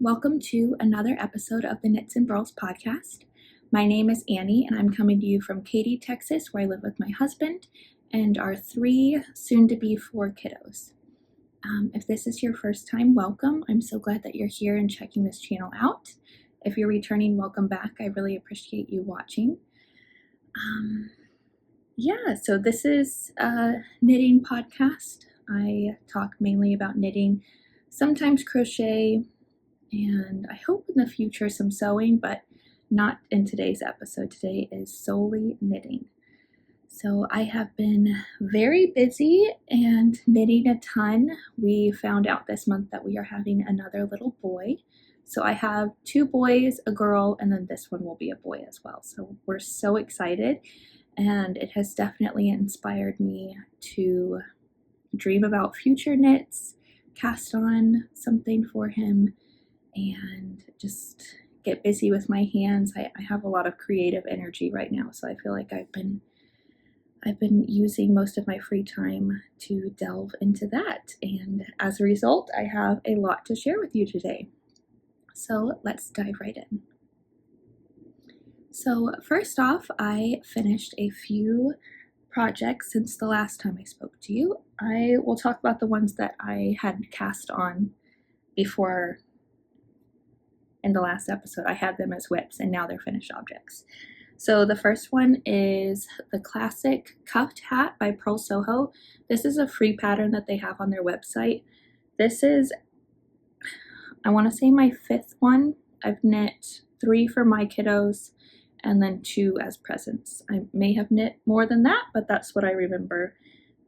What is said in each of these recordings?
Welcome to another episode of the Knits and Burls podcast. My name is Annie, and I'm coming to you from Katy, Texas, where I live with my husband and our 3 soon-to-be 4 kiddos. If this is your first time, welcome. I'm so glad that you're here and checking this channel out. If you're returning, welcome back. I really appreciate you watching. So this is a knitting podcast. I talk mainly about knitting, sometimes crochet, and I hope in the future some sewing, but not in today's episode. Today is solely knitting. So I have been very busy and knitting a ton. We found out this month that we are having another little boy. So I have 2 boys, a girl, and then this one will be a boy as well. So we're so excited, and it has definitely inspired me to dream about future knits, cast on something for him, and just get busy with my hands. I have a lot of creative energy right now, so I feel like I've been using most of my free time to delve into that, and as a result, I have a lot to share with you today. So let's dive right in. So first off, I finished a few projects since the last time I spoke to you. I will talk about the ones that I had cast on before. In the last episode, I had them as whips, and now they're finished objects. So the first one is the classic cuffed hat by Pearl Soho. This is a free pattern that they have on their website. This is, I want to say, my 5th one. I've knit 3 for my kiddos and then 2 as presents. I may have knit more than that, but that's what I remember.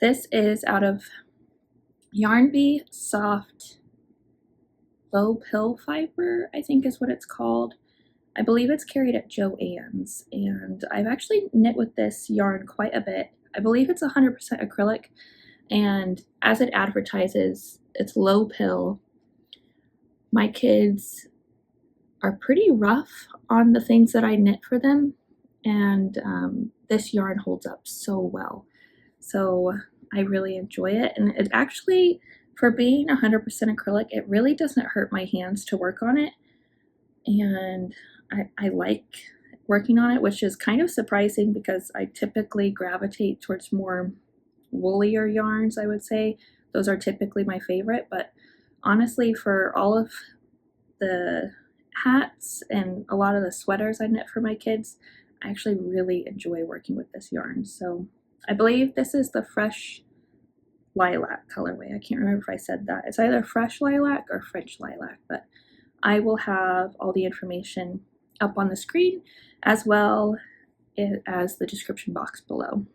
This is out of Yarn Bee Soft Low Pill Fiber, I think is what it's called. I believe it's carried at Joann's, and I've actually knit with this yarn quite a bit. I believe it's 100% acrylic, and as it advertises, it's low pill. My kids are pretty rough on the things that I knit for them, and this yarn holds up so well. So I really enjoy it, and it actually, for being 100% acrylic, it really doesn't hurt my hands to work on it, and I like working on it, which is kind of surprising because I typically gravitate towards more woollier yarns, I would say. Those are typically my favorite, but honestly, for all of the hats and a lot of the sweaters I knit for my kids, I actually really enjoy working with this yarn. So I believe this is the Fresh Lilac colorway. I can't remember if I said that. It's either Fresh Lilac or French Lilac, but I will have all the information up on the screen as well as the description box below.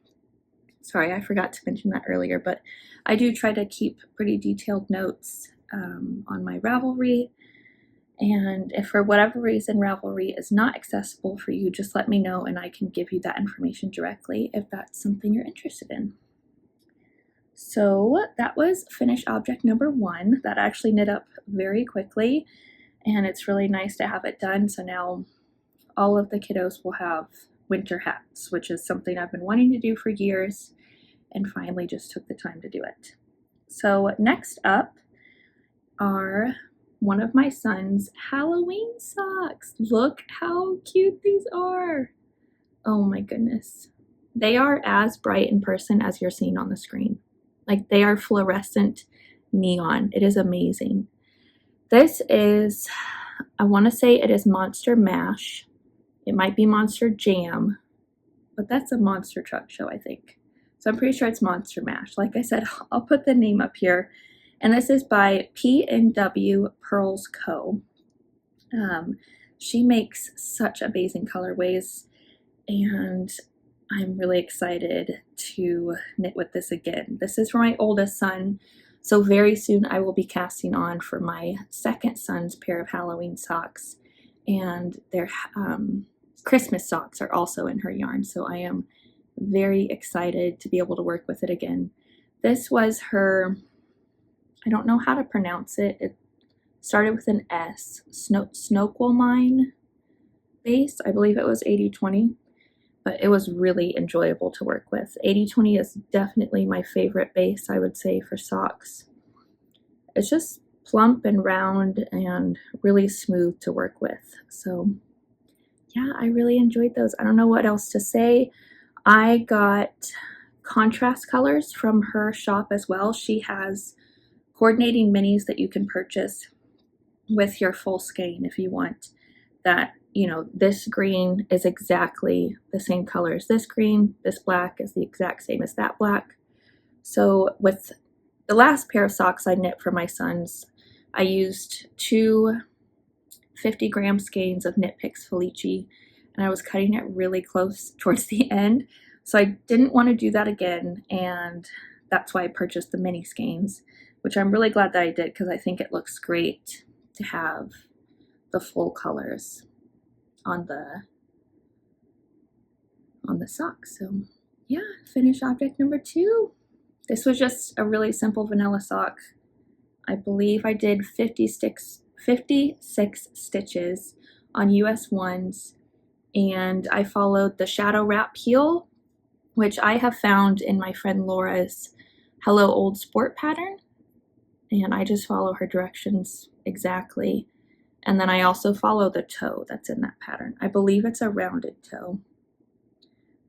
Sorry, I forgot to mention that earlier, but I do try to keep pretty detailed notes on my Ravelry, and if for whatever reason Ravelry is not accessible for you, just let me know and I can give you that information directly if that's something you're interested in. So that was finished object number 1. That actually knit up very quickly, and it's really nice to have it done. So now all of the kiddos will have winter hats, which is something I've been wanting to do for years and finally just took the time to do it. So next up are one of my son's Halloween socks. Look how cute these are. Oh my goodness. They are as bright in person as you're seeing on the screen. Like, they are fluorescent neon. It is amazing. This is, I want to say it is Monster Mash. It might be Monster Jam, but that's a monster truck show, I think. So I'm pretty sure it's Monster Mash. Like I said, I'll put the name up here. And this is by P&W Pearls Co. She makes such amazing colorways, and I'm really excited to knit with this again. This is for my oldest son, so very soon I will be casting on for my second son's pair of Halloween socks, and their Christmas socks are also in her yarn, so I am very excited to be able to work with it again. This was her, I don't know how to pronounce it. It started with an S, Snoqualmine base. I believe it was 80/20. But it was really enjoyable to work with. 80/20 is definitely my favorite base, I would say, for socks. It's just plump and round and really smooth to work with. So yeah, I really enjoyed those. I don't know what else to say. I got contrast colors from her shop as well. She has coordinating minis that you can purchase with your full skein if you want that, you know, this green is exactly the same color as this green, this black is the exact same as that black. So with the last pair of socks I knit for my sons, I used two 50-gram skeins of Knit Picks Felici, and I was cutting it really close towards the end. So I didn't want to do that again, and that's why I purchased the mini skeins, which I'm really glad that I did because I think it looks great to have the full colors on the socks. So yeah, finished object number 2. This was just a really simple vanilla sock. I believe I did 56 stitches on US ones, and I followed the shadow wrap heel, which I have found in my friend Laura's Hello Old Sport pattern, and I just follow her directions exactly. And then I also follow the toe that's in that pattern. I believe it's a rounded toe.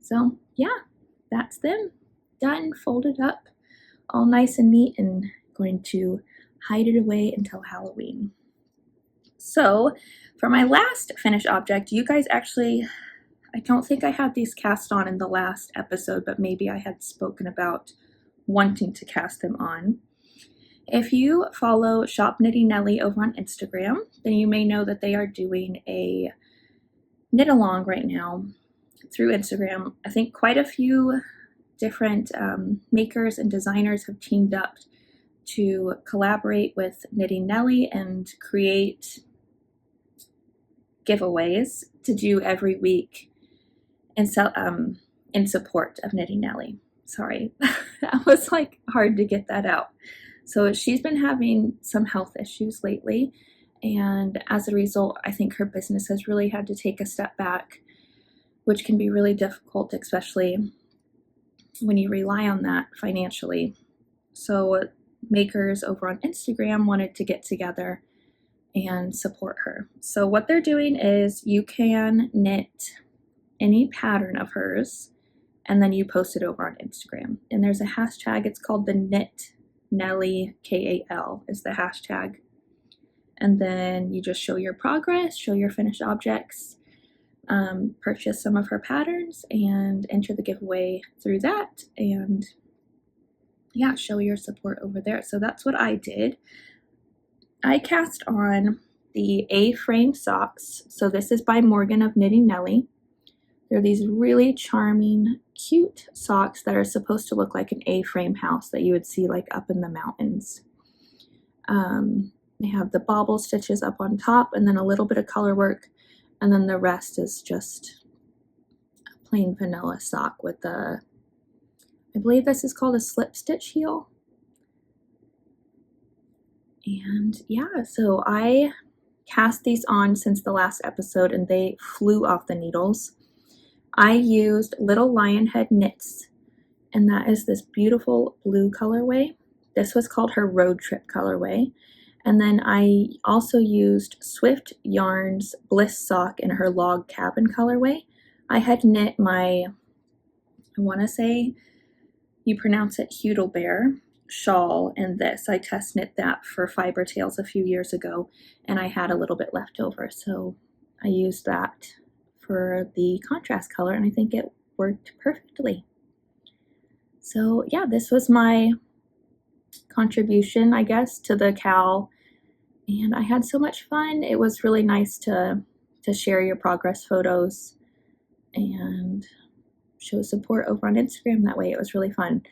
So yeah, that's them. Done, folded up, all nice and neat, and going to hide it away until Halloween. So for my last finished object, you guys actually, I don't think I had these cast on in the last episode, but maybe I had spoken about wanting to cast them on. If you follow Shop Knitting Nelly over on Instagram, then you may know that they are doing a knit along right now through Instagram. I think quite a few different makers and designers have teamed up to collaborate with Knitting Nelly and create giveaways to do every week in support of Knitting Nelly. Sorry, that was like hard to get that out. So she's been having some health issues lately, and as a result, I think her business has really had to take a step back, which can be really difficult, especially when you rely on that financially. So makers over on Instagram wanted to get together and support her. So what they're doing is you can knit any pattern of hers, and then you post it over on Instagram. And there's a hashtag, it's called the Knit Nelly, KAL is the hashtag. And then you just show your progress, show your finished objects, purchase some of her patterns, and enter the giveaway through that. And yeah, show your support over there. So that's what I did. I cast on the A-frame socks. So this is by Morgan of Knitting Nelly. They're these really charming, cute socks that are supposed to look like an A-frame house that you would see like up in the mountains. They have the bobble stitches up on top and then a little bit of color work, and then the rest is just a plain vanilla sock with a, I believe this is called a slip stitch heel. And yeah, so I cast these on since the last episode and they flew off the needles. I used Little Lionhead Knits, and that is this beautiful blue colorway. This was called her road trip colorway. And then I also used Swift Yarns Bliss Sock in her log cabin colorway. I had knit my, I want to say you pronounce it Hudelbear shawl in this. I test knit that for Fiber Tales a few years ago, and I had a little bit left over, so I used that for the contrast color, and I think it worked perfectly. So yeah, this was my contribution, I guess, to the KAL, and I had so much fun. It was really nice to share your progress photos and show support over on Instagram that way. It was really fun.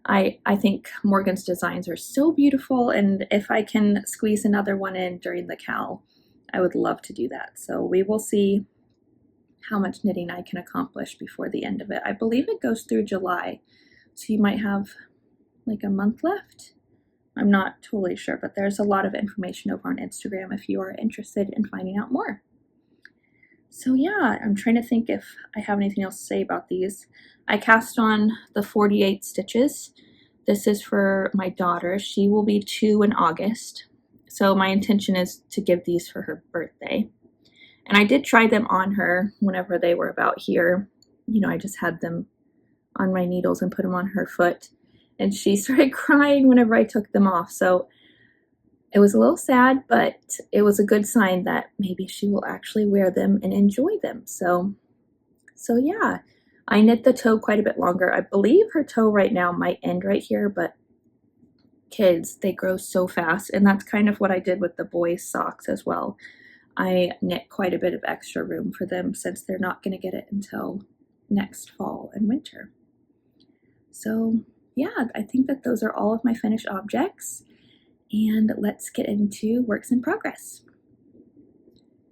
I think Morgan's designs are so beautiful, and if I can squeeze another one in during the KAL, I would love to do that. So we will see how much knitting I can accomplish before the end of it. I believe it goes through July, so you might have like a month left. I'm not totally sure, but there's a lot of information over on Instagram if you are interested in finding out more. So yeah, I'm trying to think if I have anything else to say about these. I cast on the 48 stitches. This is for my daughter. She will be 2 in August. So my intention is to give these for her birthday. And I did try them on her whenever they were about here. You know, I just had them on my needles and put them on her foot. And she started crying whenever I took them off. So it was a little sad, but it was a good sign that maybe she will actually wear them and enjoy them. So yeah, I knit the toe quite a bit longer. I believe her toe right now might end right here, but kids, they grow so fast. And that's kind of what I did with the boys' socks as well. I knit quite a bit of extra room for them since they're not going to get it until next fall and winter. So yeah, I think that those are all of my finished objects. And let's get into works in progress.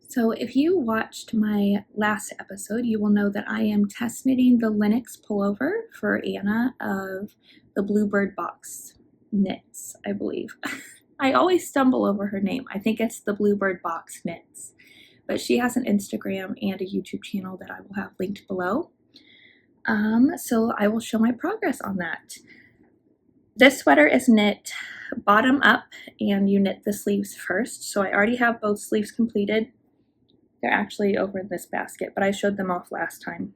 So if you watched my last episode, you will know that I am test knitting the Linux pullover for Anna of the Bluebird Box Knits, I believe. I always stumble over her name. I think it's the Bluebird Box Knits. But she has an Instagram and a YouTube channel that I will have linked below. So I will show my progress on that. This sweater is knit bottom up, and you knit the sleeves first. So I already have both sleeves completed. They're actually over in this basket, but I showed them off last time.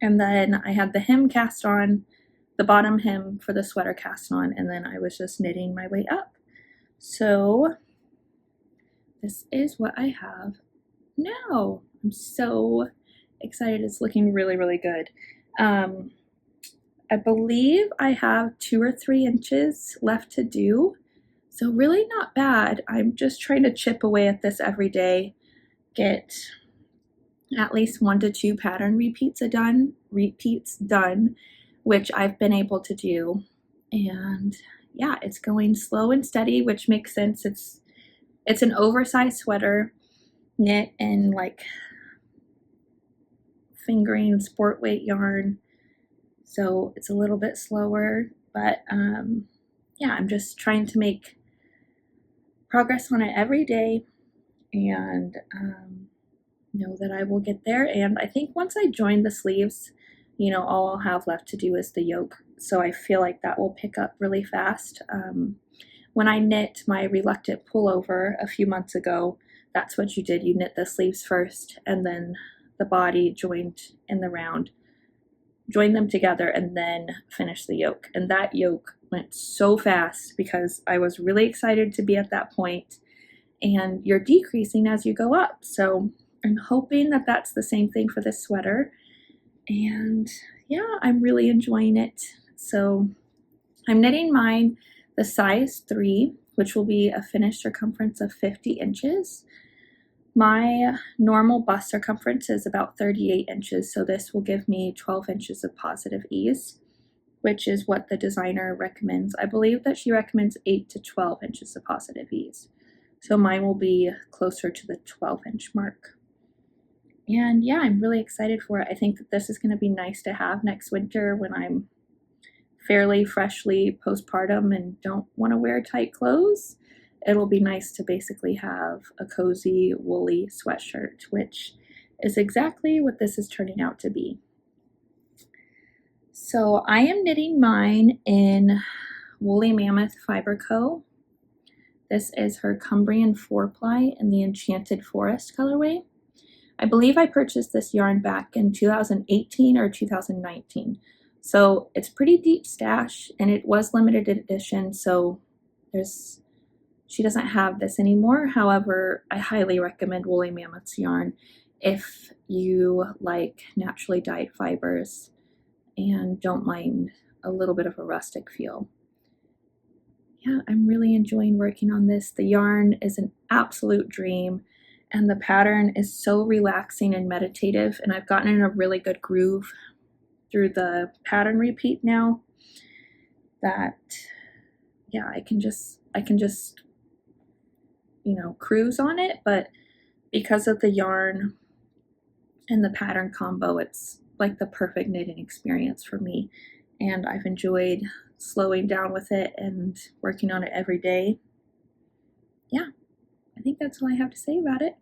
And then I had the hem cast on, the bottom hem for the sweater cast on, and then I was just knitting my way up. So this is what I have now. I'm so excited. It's looking really, really good. I believe I have 2 or 3 inches left to do, so really not bad. I'm just trying to chip away at this every day, get at least 1 to 2 pattern repeats done, which I've been able to do. And yeah, it's going slow and steady, which makes sense. It's an oversized sweater knit in like fingering sport weight yarn. So it's a little bit slower, but yeah, I'm just trying to make progress on it every day, and know that I will get there. And I think once I join the sleeves, you know, all I'll have left to do is the yoke. So I feel like that will pick up really fast. When I knit my reluctant pullover a few months ago, that's what you did. You knit the sleeves first, and then the body joined in the round. Join them together and then finish the yoke. And that yoke went so fast because I was really excited to be at that point, and you're decreasing as you go up. So I'm hoping that that's the same thing for this sweater. And yeah, I'm really enjoying it. So I'm knitting mine the size 3, which will be a finished circumference of 50 inches. My normal bust circumference is about 38 inches, so this will give me 12 inches of positive ease, which is what the designer recommends. I believe that she recommends 8 to 12 inches of positive ease. So mine will be closer to the 12-inch mark. And yeah, I'm really excited for it. I think that this is going to be nice to have next winter when I'm fairly freshly postpartum and don't want to wear tight clothes. It'll be nice to basically have a cozy woolly sweatshirt, which is exactly what this is turning out to be. So I am knitting mine in Woolly Mammoth Fiber Co. This is her Cumbrian 4-ply in the Enchanted Forest colorway. I believe I purchased this yarn back in 2018 or 2019. So it's pretty deep stash, and it was limited edition, so she doesn't have this anymore. However, I highly recommend Woolly Mammoth's yarn if you like naturally dyed fibers and don't mind a little bit of a rustic feel. Yeah, I'm really enjoying working on this. The yarn is an absolute dream, and the pattern is so relaxing and meditative, and I've gotten in a really good groove through the pattern repeat now that yeah, I can just you know, cruise on it. But because of the yarn and the pattern combo, it's like the perfect knitting experience for me, and I've enjoyed slowing down with it and working on it every day. Yeah, I think that's all I have to say about it.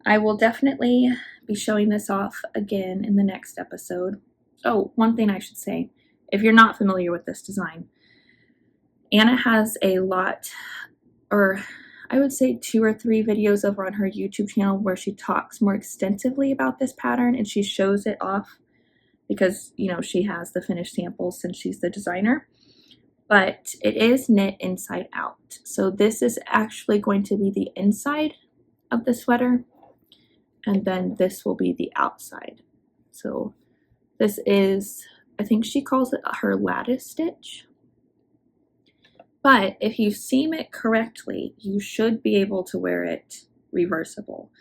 I will definitely be showing this off again in the next episode. Oh, one thing I should say, if you're not familiar with this design, Anna has a lot or I would say 2 or 3 videos over on her YouTube channel where she talks more extensively about this pattern and she shows it off because, you know, she has the finished samples since she's the designer. But it is knit inside out. So this is actually going to be the inside of the sweater, and then this will be the outside. So this is, I think she calls it her lattice stitch. But if you seam it correctly, you should be able to wear it reversible.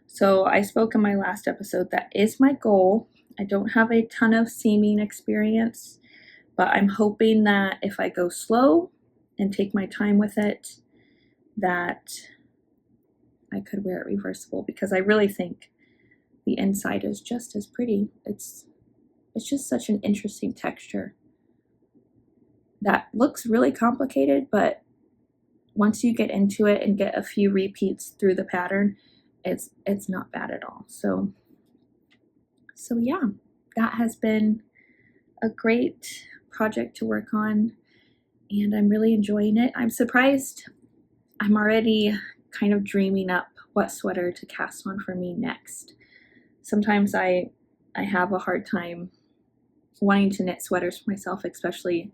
So I spoke in my last episode, that is my goal. I don't have a ton of seaming experience, but I'm hoping that if I go slow and take my time with it, that I could wear it reversible, because I really think the inside is just as pretty. It's just such an interesting texture that looks really complicated, but once you get into it and get a few repeats through the pattern, it's not bad at all. So yeah, that has been a great project to work on, and I'm really enjoying it. I'm surprised. I'm already kind of dreaming up what sweater to cast on for me next. Sometimes I have a hard time wanting to knit sweaters for myself, especially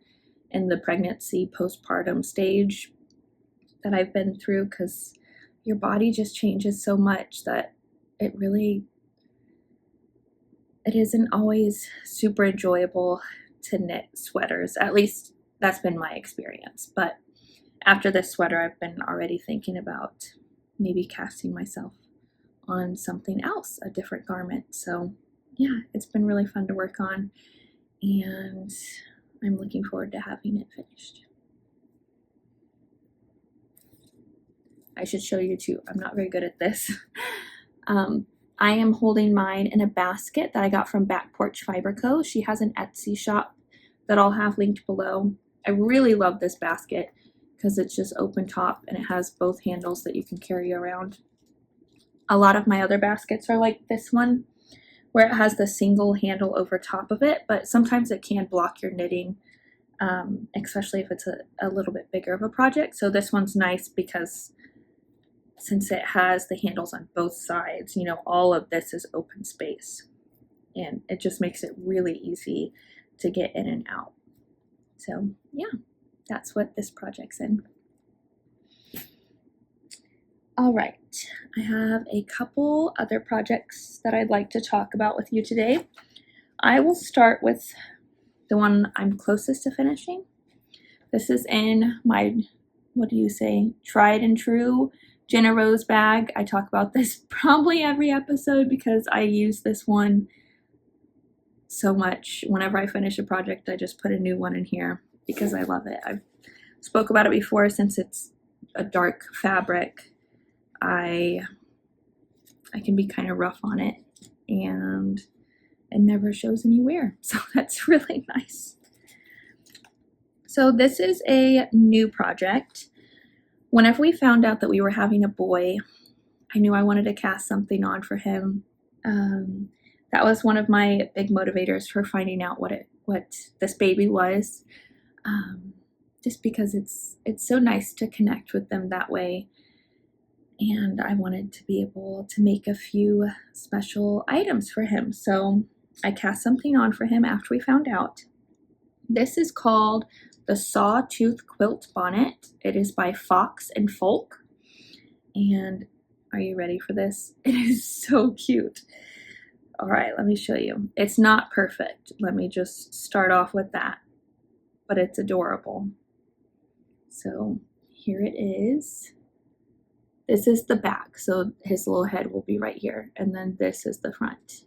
in the pregnancy postpartum stage that I've been through, because your body just changes so much that it isn't always super enjoyable to knit sweaters. At least that's been my experience. But after this sweater, I've been already thinking about maybe casting myself on something else, a different garment. So yeah, it's been really fun to work on, and I'm looking forward to having it finished. I should show you too. I'm not very good at this. I am holding mine in a basket that I got from Back Porch Fiber Co. She has an Etsy shop that I'll have linked below. I really love this basket because it's just open top and it has both handles that you can carry around. A lot of my other baskets are like this one, where it has the single handle over top of it, but sometimes it can block your knitting, especially if it's a little bit bigger of a project. So this one's nice because since it has the handles on both sides, you know, all of this is open space, and it just makes it really easy to get in and out. So yeah, that's what this project's in. All right, I have a couple other projects that I'd like to talk about with you today. I will start with the one I'm closest to finishing. This is in my, what do you say, tried and true Jenna Rose bag. I talk about this probably every episode because I use this one so much. Whenever I finish a project, I just put a new one in here because I love it. I've spoke about it before. Since it's a dark fabric, I can be kind of rough on it, and it never shows any wear, so that's really nice. So this is a new project. Whenever we found out that we were having a boy, I knew I wanted to cast something on for him. That was one of my big motivators for finding out what this baby was. Just because it's so nice to connect with them that way. And I wanted to be able to make a few special items for him. So I cast something on for him after we found out. This is called the Sawtooth Quilt Bonnet. It is by Fox and Folk. And are you ready for this? It is so cute. All right, let me show you. It's not perfect. Let me just start off with that. But it's adorable. So here it is. This is the back, so his little head will be right here. And then this is the front.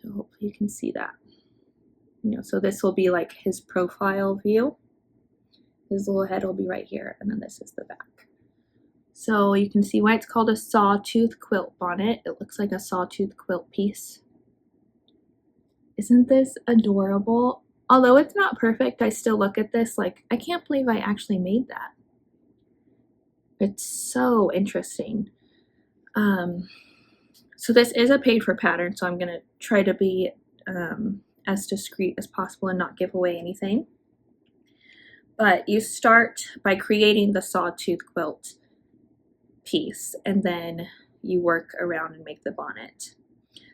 So hopefully you can see that. You know, so this will be like his profile view. His little head will be right here, and then this is the back. So you can see why it's called a sawtooth quilt bonnet. It looks like a sawtooth quilt piece. Isn't this adorable? Although it's not perfect, I still look at this like, I can't believe I actually made that. It's so interesting. So this is a paid for pattern, so I'm going to try to be as discreet as possible and not give away anything. But you start by creating the sawtooth quilt piece, and then you work around and make the bonnet.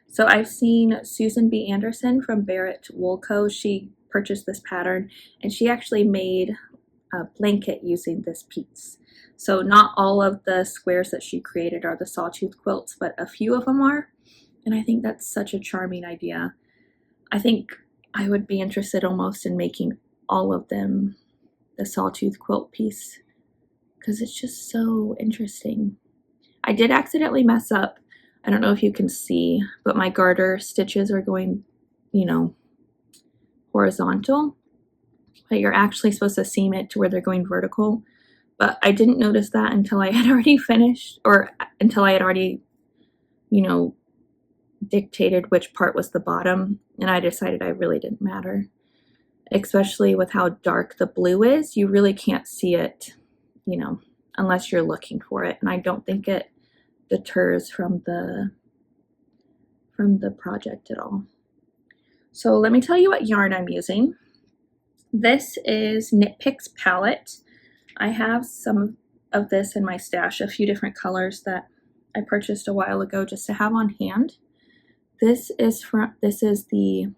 So I've seen Susan B. Anderson from Barrett Wool Co. She purchased this pattern, and she actually made a blanket using this piece. So not all of the squares that she created are the sawtooth quilts, but a few of them are. And I think that's such a charming idea. I think I would be interested almost in making all of them the sawtooth quilt piece because it's just so interesting. I did accidentally mess up. I don't know if you can see, but my garter stitches are going, you know, horizontal, but you're actually supposed to seam it to where they're going vertical. But I didn't notice that until I had already finished, or until I had already, you know, dictated which part was the bottom, and I decided I really didn't matter. Especially with how dark the blue is, you really can't see it, you know, unless you're looking for it. And I don't think it deters from the project at all. So let me tell you what yarn I'm using. This is Knit Picks Palette. I have some of this in my stash, a few different colors that I purchased a while ago just to have on hand. This is the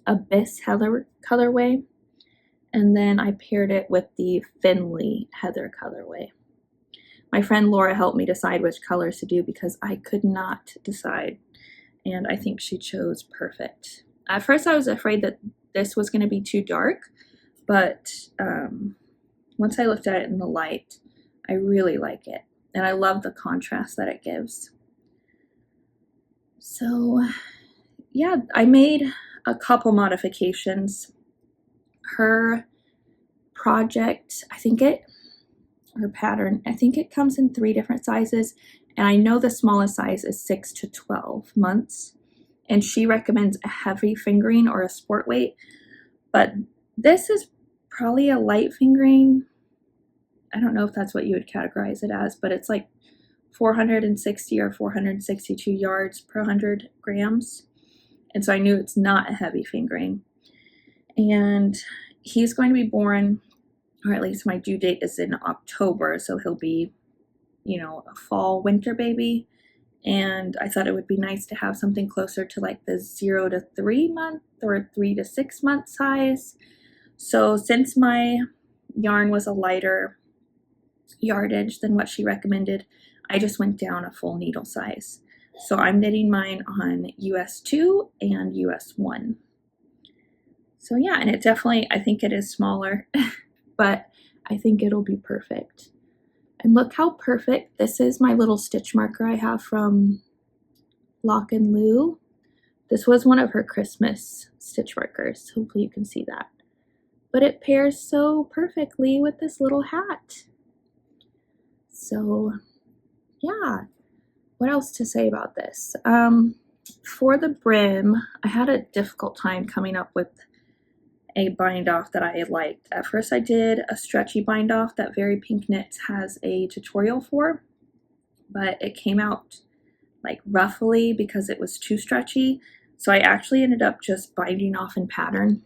Abyss Heather colorway, and then I paired it with the Finley Heather colorway. My friend Laura helped me decide which colors to do because I could not decide, and I think she chose perfect. At first I was afraid that this was going to be too dark, but once I looked at it in the light, I really like it, and I love the contrast that it gives. So yeah, I made a couple modifications. Her project, her pattern, I think it comes in 3 different sizes, and I know the smallest size is 6 to 12 months, and she recommends a heavy fingering or a sport weight, but this is probably a light fingering. I don't know if that's what you would categorize it as, but it's like 460 or 462 yards per 100 grams. And so I knew it's not a heavy fingering. And he's going to be born, or at least my due date is in October, so he'll be, you know, a fall winter baby. And I thought it would be nice to have something closer to like the 0 to 3 month or 3 to 6 month size. So since my yarn was a lighter yardage than what she recommended, I just went down a full needle size. So I'm knitting mine on US 2 and US 1. So yeah, and it definitely, I think it is smaller, but I think it'll be perfect. And look how perfect, this is my little stitch marker I have from Lock and Lou. This was one of her Christmas stitch markers. Hopefully you can see that. But it pairs so perfectly with this little hat. So yeah, what else to say about this? For the brim, I had a difficult time coming up with a bind off that I liked. At first I did a stretchy bind off that Very Pink Knits has a tutorial for, but it came out like roughly because it was too stretchy. So I actually ended up just binding off in pattern.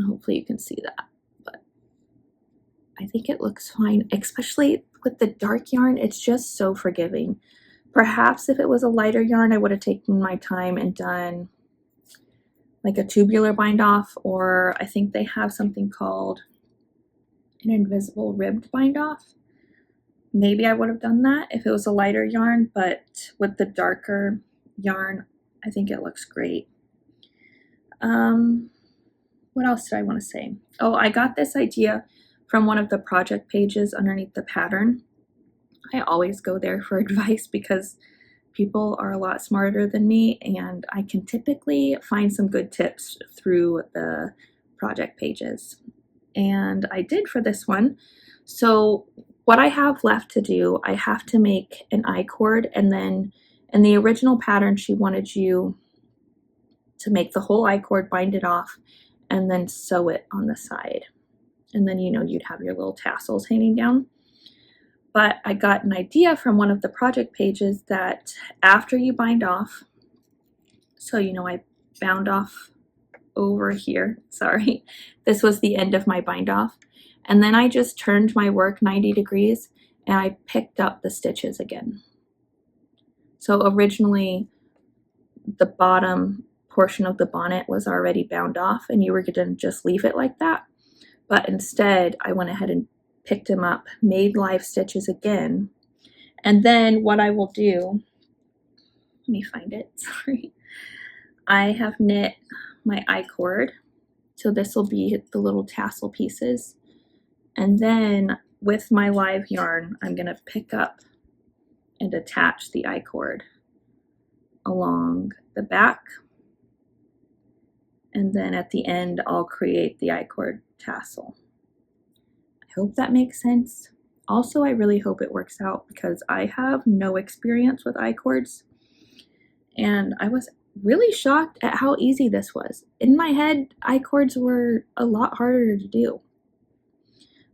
Hopefully you can see that, but I think it looks fine, especially with the dark yarn. It's just so forgiving. Perhaps if it was a lighter yarn, I would have taken my time and done like a tubular bind off, or I think they have something called an invisible ribbed bind off. Maybe I would have done that if it was a lighter yarn, but with the darker yarn, I think it looks great. What else did I want to say? Oh, I got this idea from one of the project pages underneath the pattern. I always go there for advice because people are a lot smarter than me, and I can typically find some good tips through the project pages. And I did for this one. So what I have left to do, I have to make an I-cord, and then in the original pattern she wanted you to make the whole I-cord, bind it off, and then sew it on the side. And then, you know, you'd have your little tassels hanging down. But I got an idea from one of the project pages that after you bind off, so, you know, I bound off over here. Sorry, this was the end of my bind off. And then I just turned my work 90 degrees and I picked up the stitches again. So originally the bottom portion of the bonnet was already bound off and you were going to just leave it like that. But instead I went ahead and picked them up, made live stitches again. And then what I will do, let me find it, sorry. I have knit my I-cord. So this will be the little tassel pieces. And then with my live yarn, I'm going to pick up and attach the I-cord along the back. And then at the end, I'll create the I-cord tassel. I hope that makes sense. Also, I really hope it works out because I have no experience with I-cords. And I was really shocked at how easy this was. In my head, I-cords were a lot harder to do.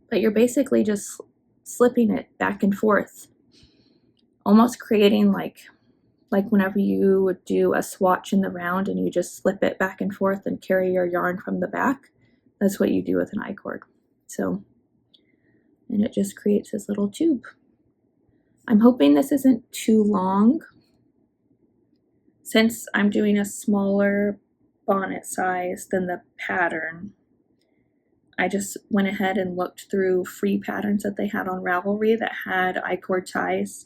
But you're basically just slipping it back and forth, almost creating like whenever you would do a swatch in the round and you just slip it back and forth and carry your yarn from the back. That's what you do with an I-cord. So, and it just creates this little tube. I'm hoping this isn't too long. Since I'm doing a smaller bonnet size than the pattern, I just went ahead and looked through free patterns that they had on Ravelry that had I-cord ties.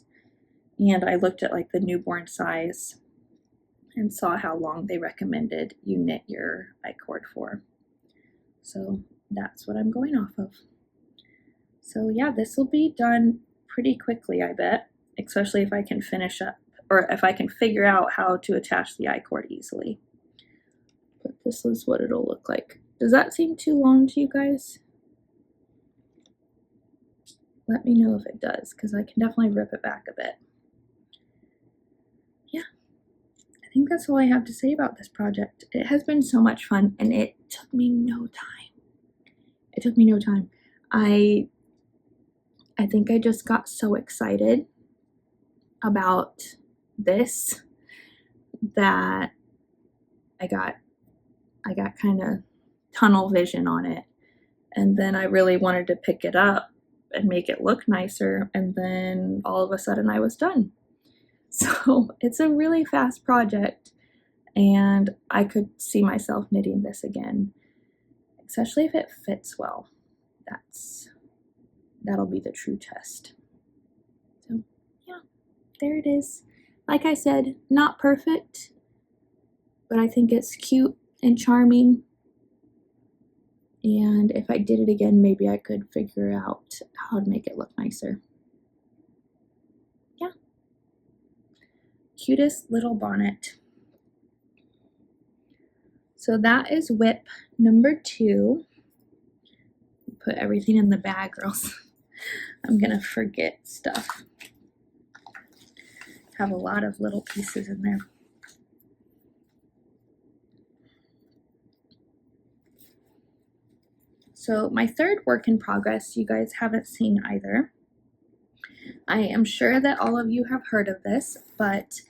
And I looked at like the newborn size and saw how long they recommended you knit your I-cord for. So that's what I'm going off of. So yeah, this will be done pretty quickly, I bet, especially if I can finish up or if I can figure out how to attach the I-cord easily. But this is what it'll look like. Does that seem too long to you guys? Let me know if it does, because I can definitely rip it back a bit. Yeah, I think that's all I have to say about this project. It has been so much fun, and it took me no time. It took me no time. I think I just got so excited about this that I got kind of tunnel vision on it, and then I really wanted to pick it up and make it look nicer, and then all of a sudden I was done. So it's a really fast project, and I could see myself knitting this again, especially if it fits well. That'll be the true test. So yeah, there it is. Like I said, not perfect, but I think it's cute and charming. And if I did it again, maybe I could figure out how to make it look nicer. Yeah. Cutest little bonnet. So that is whip number 2. Put everything in the bag, girls. I'm gonna forget stuff. Have a lot of little pieces in there. So my third work in progress, you guys haven't seen either. I am sure that all of you have heard of this, but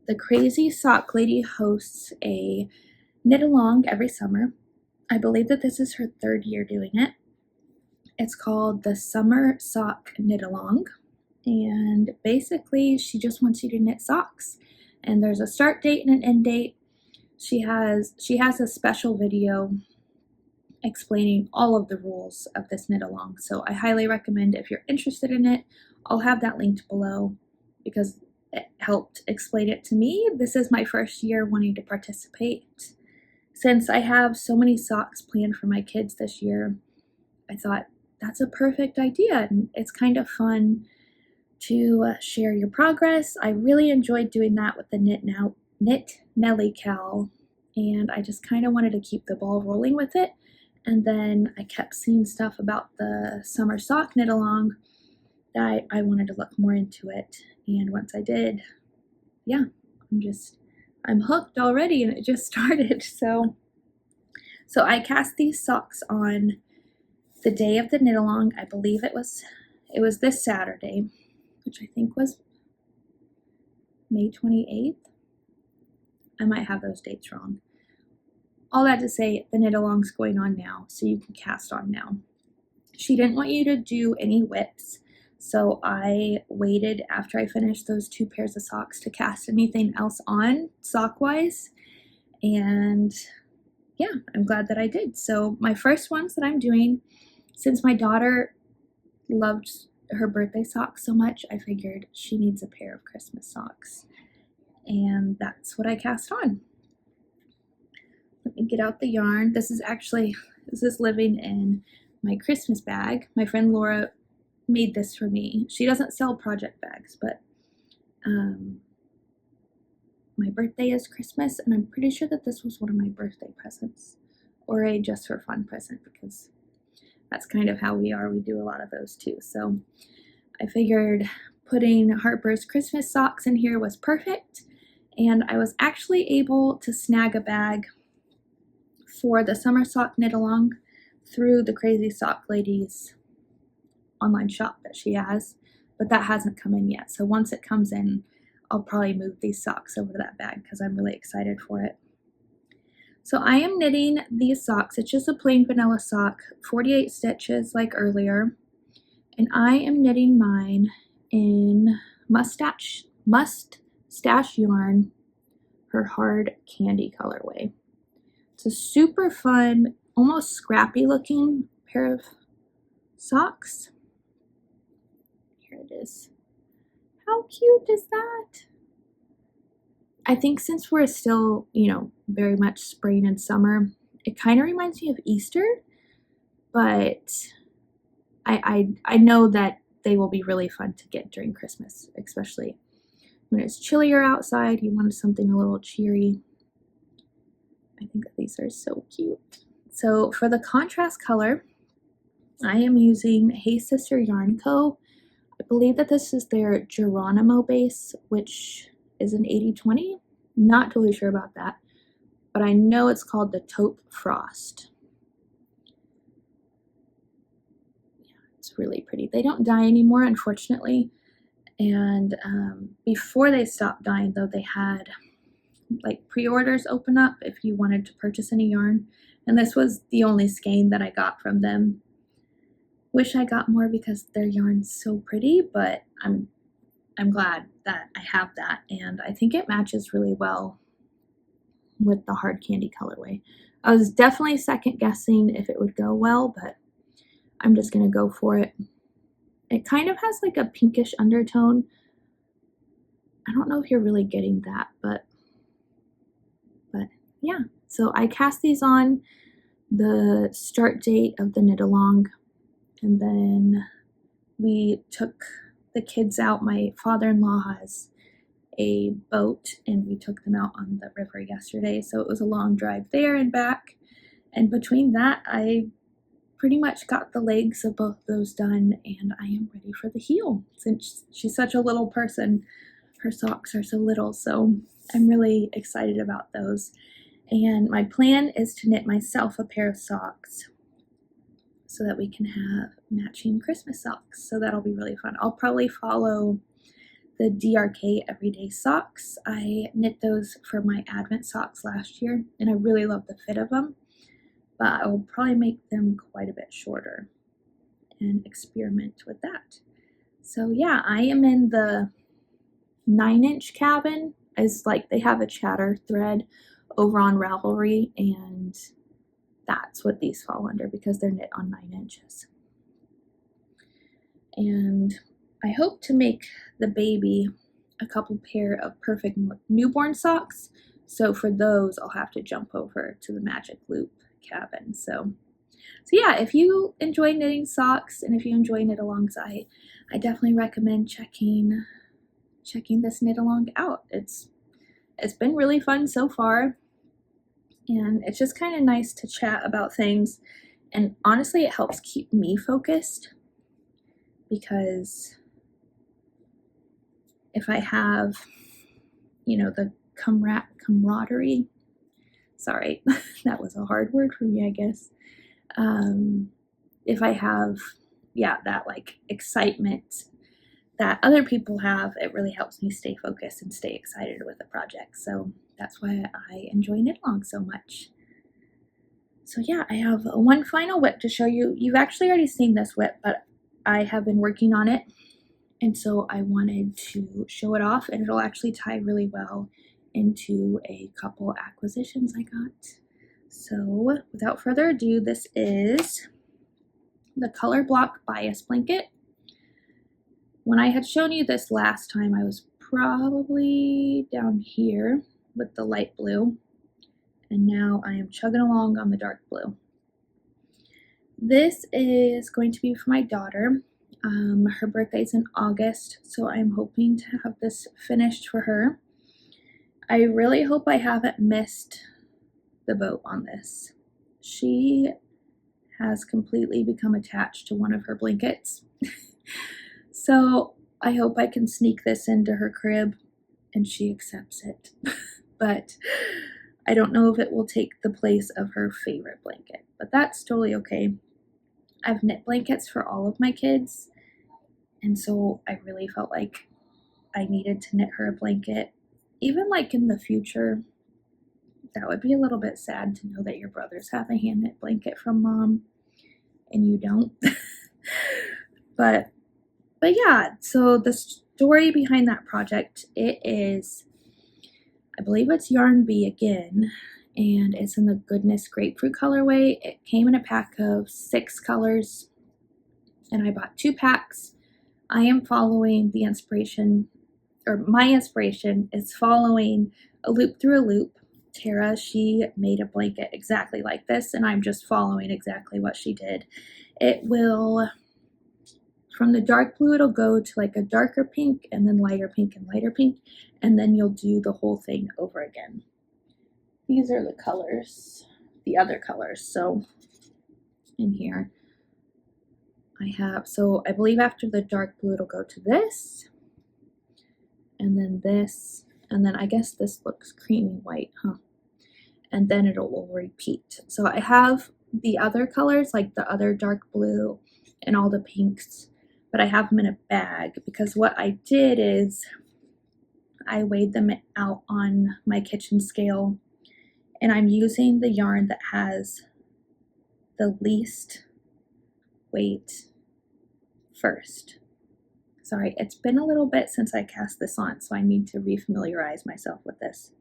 the Crazy Sock Lady hosts a knit along every summer. I believe that this is her 3rd year doing it. It's called the Summer Sock Knit Along, and basically she just wants you to knit socks. And there's a start date and an end date. She has a special video explaining all of the rules of this knit along. So I highly recommend, if you're interested in it, I'll have that linked below because it helped explain it to me. This is my first year wanting to participate. Since I have so many socks planned for my kids this year, I thought that's a perfect idea, and it's kind of fun to share your progress. I really enjoyed doing that with the Knit Nelly Cal, and I just kind of wanted to keep the ball rolling with it. And then I kept seeing stuff about the summer sock knit along that I wanted to look more into it. And once I did, yeah, I'm hooked already, and it just started. So I cast these socks on the day of the knit along. I believe it was this Saturday, which I think was May 28th. I might have those dates wrong. all that to say, the knit along's going on now, so you can cast on now. She didn't want you to do any whips, so I waited after I finished those 2 pairs of socks to cast anything else on sock-wise, and yeah, I'm glad that I did. So my first ones that I'm doing, since my daughter loved her birthday socks so much, I figured she needs a pair of Christmas socks, and that's what I cast on. Let me get out the yarn. This is living in my Christmas bag. My friend Laura made this for me. She doesn't sell project bags, but my birthday is Christmas, and I'm pretty sure that this was one of my birthday presents, or a just for fun present, because that's kind of how we are. We do a lot of those too. So I figured putting Harper's Christmas socks in here was perfect, and I was actually able to snag a bag for the summer sock knit along through the Crazy Sock Lady's online shop that she has, but that hasn't come in yet. So once it comes in, I'll probably move these socks over to that bag because I'm really excited for it. So I am knitting these socks. It's just a plain vanilla sock, 48 stitches like earlier, and I am knitting mine in Mustache yarn, her hard candy colorway. It's a super fun, almost scrappy looking pair of socks. Here it is. How cute is that? I think since we're still, very much spring and summer, it kind of reminds me of Easter, but I know that they will be really fun to get during Christmas, especially when it's chillier outside. You want something a little cheery. I think that these are so cute. So for the contrast color, I am using Hey Sister Yarn Co. I believe that this is their Geronimo base, which is an 80/20. Not totally sure about that, but I know it's called the Taupe Frost. Yeah, it's really pretty. They don't dye anymore, unfortunately. And before they stopped dyeing, though, they had like pre-orders open up if you wanted to purchase any yarn, and this was the only skein that I got from them. Wish I got more because their yarn's so pretty, but I'm glad that I have that, and I think it matches really well with the hard candy colorway. I was definitely second guessing if it would go well, but I'm just gonna go for it. It kind of has like a pinkish undertone. I don't know if you're really getting that, but yeah. So I cast these on the start date of the knit along, and then we took the kids out. My father-in-law has a boat, and we took them out on the river yesterday, so it was a long drive there and back, and between that I pretty much got the legs of both those done, and I am ready for the heel. Since she's such a little person, her socks are so little, so I'm really excited about those. And my plan is to knit myself a pair of socks so that we can have matching Christmas socks. So that'll be really fun. I'll probably follow the DRK Everyday Socks. I knit those for my Advent socks last year, and I really love the fit of them, but I will probably make them quite a bit shorter and experiment with that. So yeah, I am in the 9-inch cabin. As like they have a chatter thread over on Ravelry, and that's what these fall under because they're knit on 9 inches. And I hope to make the baby a couple pair of perfect newborn socks. So for those, I'll have to jump over to the Magic Loop cabin. So yeah, if you enjoy knitting socks and if you enjoy knit alongs, I definitely recommend checking this knit along out. It's been really fun so far, and it's just kind of nice to chat about things, and honestly it helps keep me focused, because if I have the camaraderie, sorry that was a hard word for me, I guess, if I have that like excitement that other people have, it really helps me stay focused and stay excited with the project. So that's why I enjoy knit along so much. So yeah, I have one final whip to show you. You've actually already seen this whip, but I have been working on it, and so I wanted to show it off, and it'll actually tie really well into a couple acquisitions I got. So without further ado, this is the Color Block Bias Blanket. When I had shown you this last time, I was probably down here with the light blue, and now I am chugging along on the dark blue. This is going to be for my daughter. Her birthday's in August, so I'm hoping to have this finished for her. I really hope I haven't missed the boat on this. She has completely become attached to one of her blankets. So I hope I can sneak this into her crib and she accepts it. But I don't know if it will take the place of her favorite blanket, but that's totally okay. I've knit blankets for all of my kids, and so I really felt like I needed to knit her a blanket. Even like in the future, that would be a little bit sad to know that your brothers have a hand knit blanket from mom and you don't. But yeah, so the story behind that project, it is, I believe it's Yarn Bee again, and it's in the Goodness Grapefruit colorway. It came in a pack of 6 colors, and I bought 2 packs. I am following the inspiration, or my inspiration is following a loop through a loop. Tara, she made a blanket exactly like this, and I'm just following exactly what she did. It will, from the dark blue, it'll go to like a darker pink, and then lighter pink and lighter pink, and then you'll do the whole thing over again. These are the colors, the other colors. So in here I have, so I believe after the dark blue it'll go to this, and then this, and then I guess this looks creamy white, huh? And then it will repeat. So I have the other colors, like the other dark blue and all the pinks, but I have them in a bag because what I did is I weighed them out on my kitchen scale, and I'm using the yarn that has the least weight first. Sorry, it's been a little bit since I cast this on, so I need to refamiliarize myself with this.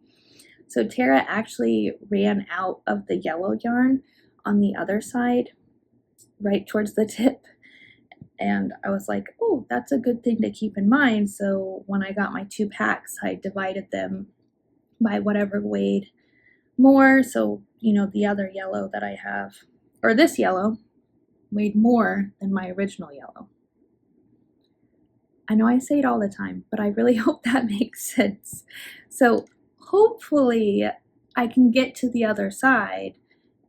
So Tara actually ran out of the yellow yarn on the other side, right towards the tip. And I was like, oh, that's a good thing to keep in mind. So when I got my 2 packs, I divided them by whatever weighed more. So, you know, the other yellow that I have, or this yellow, weighed more than my original yellow. I know I say it all the time, but I really hope that makes sense. So hopefully I can get to the other side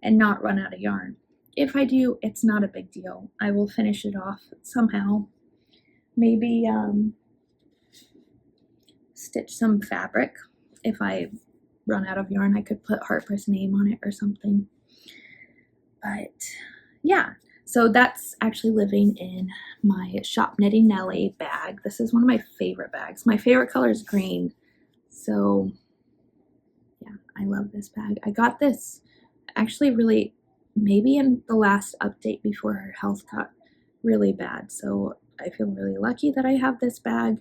and not run out of yarn. If I do, it's not a big deal. I will finish it off somehow. Maybe stitch some fabric. If I run out of yarn, I could put Harper's name on it or something. But yeah, so that's actually living in my Shop Knitting Nellie bag. This is one of my favorite bags. My favorite color is green. So yeah, I love this bag. I got this actually really maybe in the last update before her health got really bad. So I feel really lucky that I have this bag.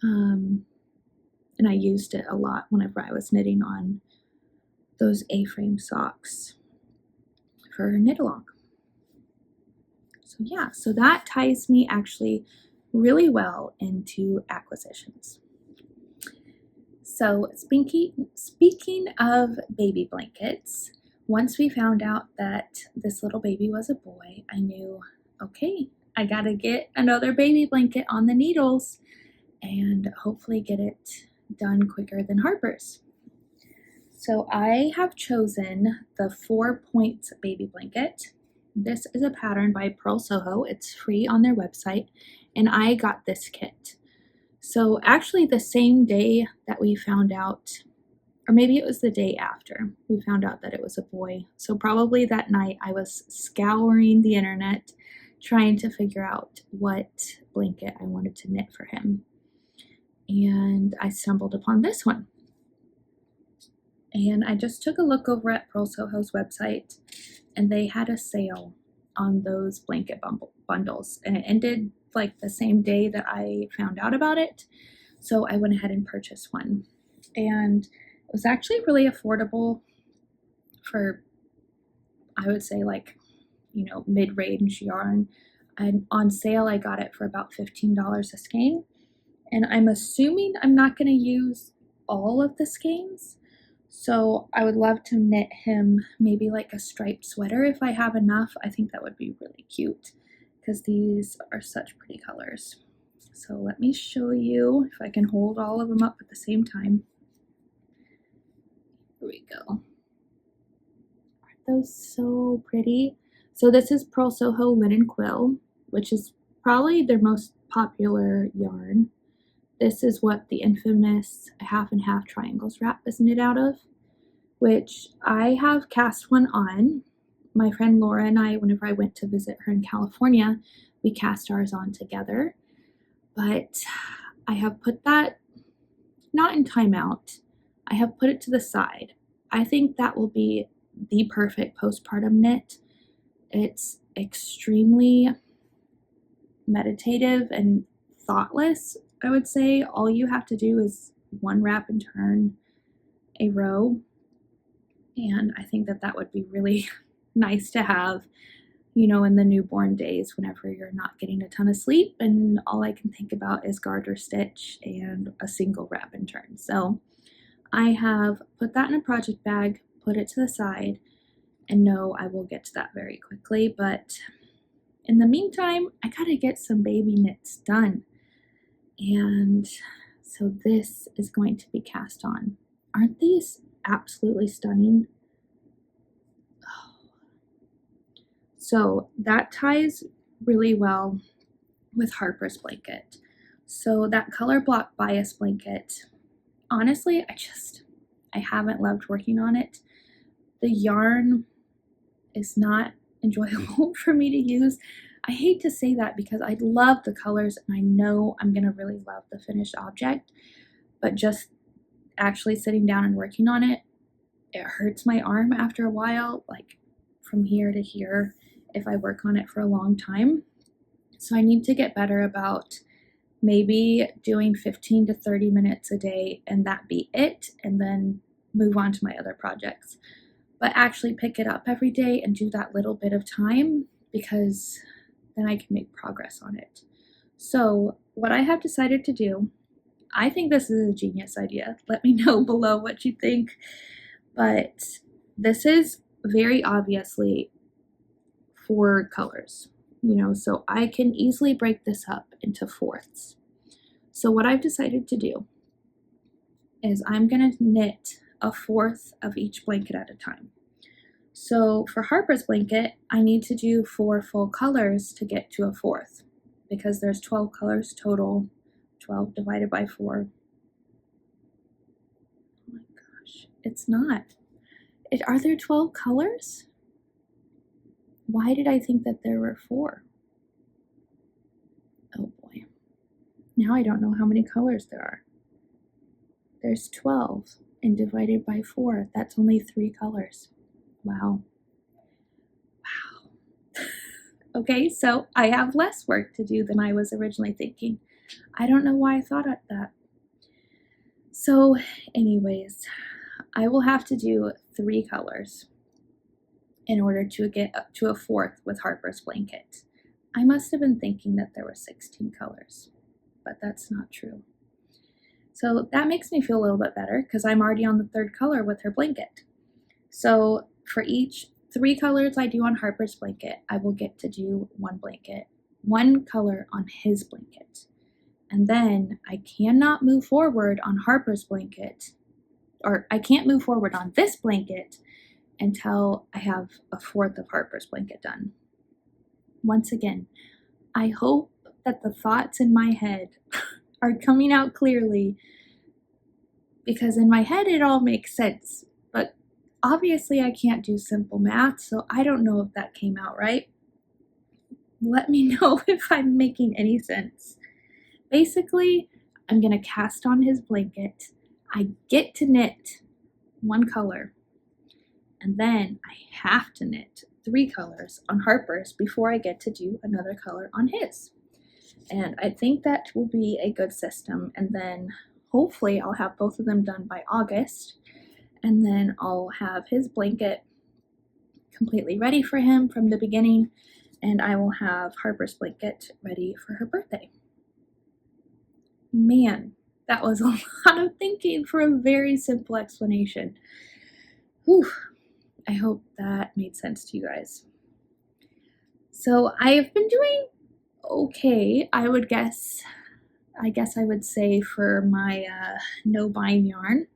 And I used it a lot whenever I was knitting on those A-frame socks for knit along. So yeah, so that ties me actually really well into acquisitions. So speaking of baby blankets, once we found out that this little baby was a boy, I knew, okay, I gotta get another baby blanket on the needles and hopefully get it done quicker than Harper's. So I have chosen the 4 Points baby blanket. This is a pattern by Pearl Soho. It's free on their website, and I got this kit. So actually the same day that we found out, or maybe it was the day after, we found out that it was a boy. So probably that night I was scouring the internet trying to figure out what blanket I wanted to knit for him. And I stumbled upon this one. And I just took a look over at Pearl Soho's website, and they had a sale on those blanket bundles, and it ended like the same day that I found out about it. So I went ahead and purchased one, and it was actually really affordable for, I would say, like, you know, mid-range yarn. And on sale I got it for about $15 a skein, and I'm assuming I'm not going to use all of the skeins. So I would love to knit him maybe like a striped sweater if I have enough. I think that would be really cute because these are such pretty colors. So let me show you if I can hold all of them up at the same time. Here we go. Aren't those so pretty? So this is Pearl Soho Linen Quill, which is probably their most popular yarn. This is what the infamous half and half triangles wrap is knit out of, which I have cast one on. My friend Laura and I, whenever I went to visit her in California, we cast ours on together. But I have put that, not in timeout, I have put it to the side. I think that will be the perfect postpartum knit. It's extremely meditative and thoughtless, I would say. All you have to do is one wrap and turn a row, and I think that that would be really nice to have, you know, in the newborn days whenever you're not getting a ton of sleep and all I can think about is garter stitch and a single wrap and turn. So I have put that in a project bag, put it to the side, and know I will get to that very quickly. But in the meantime, I gotta get some baby knits done. And so this is going to be cast on. Aren't these absolutely stunning? Oh. So that ties really well with Harper's blanket. So that color block bias blanket, honestly, I haven't loved working on it. The yarn is not enjoyable for me to use. I hate to say that because I love the colors and I know I'm gonna really love the finished object, but just actually sitting down and working on it, it hurts my arm after a while, like from here to here, if I work on it for a long time. So I need to get better about maybe doing 15 to 30 minutes a day and that be it, and then move on to my other projects. But actually pick it up every day and do that little bit of time, because then I can make progress on it. So what I have decided to do, I think this is a genius idea. Let me know below what you think. But this is very obviously 4 colors, you know, so I can easily break this up into fourths. So what I've decided to do is I'm gonna knit a fourth of each blanket at a time. So for Harper's blanket, I need to do 4 full colors to get to a fourth, because there's 12 colors total. 12 divided by 4. Oh my gosh, it's not. Are there 12 colors? Why did I think that there were 4? Oh boy. Now I don't know how many colors there are. There's 12, and divided by 4, that's only 3 colors. Wow. Wow. Okay, so I have less work to do than I was originally thinking. I don't know why I thought of that. So anyways, I will have to do 3 colors in order to get up to a fourth with Harper's blanket. I must have been thinking that there were 16 colors, but that's not true. So that makes me feel a little bit better because I'm already on the 3rd color with her blanket. So for each 3 colors I do on Harper's blanket, I will get to do 1 color on his blanket. And then I cannot move forward on Harper's blanket, or I can't move forward on this blanket until I have a fourth of Harper's blanket done. Once again, I hope that the thoughts in my head are coming out clearly, because in my head it all makes sense, but obviously I can't do simple math, so I don't know if that came out right. Let me know if I'm making any sense. Basically, I'm gonna cast on his blanket. I get to knit one color, and then I have to knit 3 colors on Harper's before I get to do another color on his. And I think that will be a good system, and then hopefully I'll have both of them done by August, and then I'll have his blanket completely ready for him from the beginning, and I will have Harper's blanket ready for her birthday. Man, that was a lot of thinking for a very simple explanation. Whew. I hope that made sense to you guys. So I've been doing okay, I guess I would say, for my no bind yarn.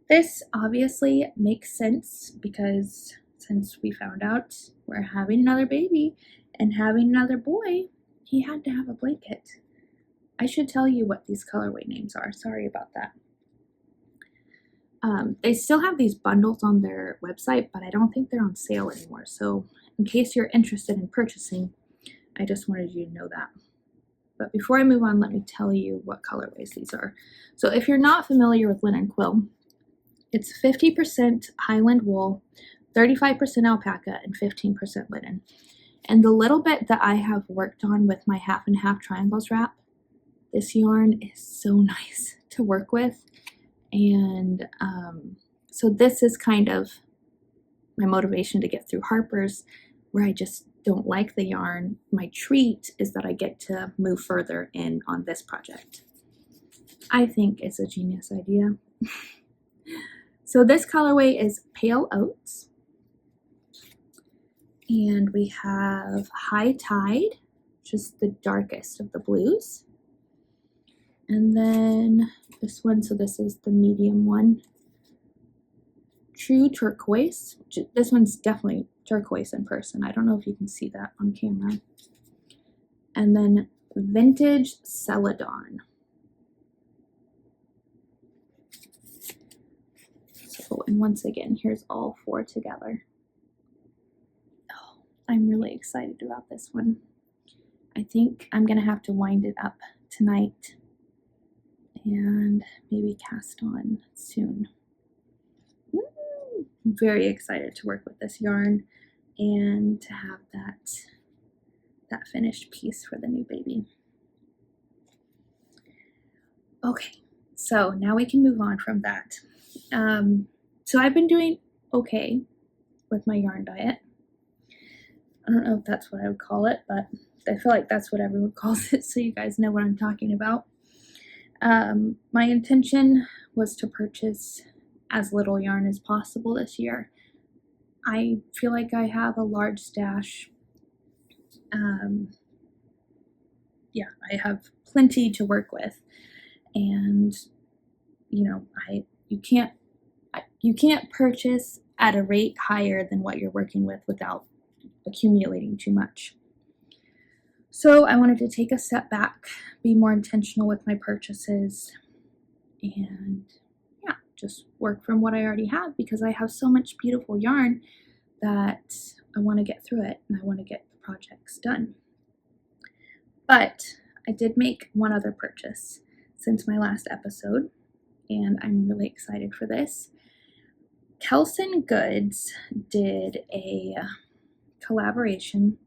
This obviously makes sense because since we found out we're having another baby and having another boy, he had to have a blanket. I should tell you what these colorway names are. Sorry about that. They still have these bundles on their website, but I don't think they're on sale anymore. So in case you're interested in purchasing, I just wanted you to know that. But before I move on, let me tell you what colorways these are. So if you're not familiar with linen quill, it's 50% Highland wool, 35% alpaca, and 15% linen. And the little bit that I have worked on with my half and half triangles wrap, this yarn is so nice to work with. And so this is kind of my motivation to get through Harper's, where I just don't like the yarn. My treat is that I get to move further in on this project. I think it's a genius idea. So this colorway is Pale Oats, and we have High Tide, which is the darkest of the blues. And then this one, so this is the medium one, True Turquoise. This one's definitely turquoise in person. I don't know if you can see that on camera. And then Vintage Celadon. So, and once again, here's all 4 together. Oh, I'm really excited about this one. I think I'm gonna have to wind it up tonight and maybe cast on soon. I'm very excited to work with this yarn and to have that finished piece for the new baby. Okay, so now we can move on from that. So I've been doing okay with my yarn diet. I don't know if that's what I would call it, but I feel like that's what everyone calls it, so you guys know what I'm talking about. My intention was to purchase as little yarn as possible this year. I feel like I have a large stash. Yeah, I have plenty to work with, and you know, you can't purchase at a rate higher than what you're working with without accumulating too much. So I wanted to take a step back, be more intentional with my purchases, and yeah, just work from what I already have, because I have so much beautiful yarn that I want to get through it and I want to get the projects done. But I did make one other purchase since my last episode, and I'm really excited for this. Kelson Goods did a collaboration.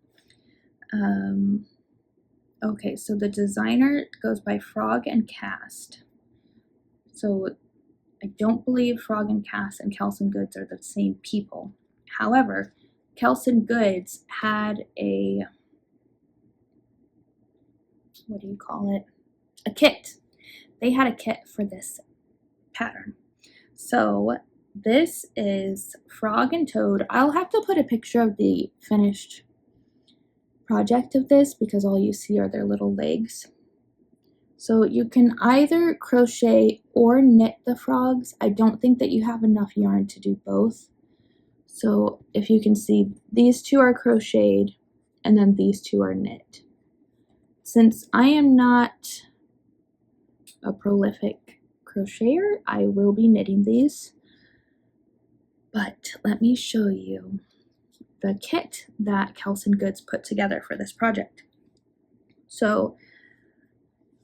Okay, so the designer goes by Frog and Cast. So I don't believe Frog and Cast and Kelson Goods are the same people. However, Kelson Goods had a, what do you call it? A kit. They had a kit for this pattern. So this is Frog and Toad. I'll have to put a picture of the finished project of this because all you see are their little legs. So you can either crochet or knit the frogs. I don't think that you have enough yarn to do both. So if you can see, these 2 are crocheted and then these 2 are knit. Since I am not a prolific crocheter, I will be knitting these. But let me show you the kit that Kelson Goods put together for this project. So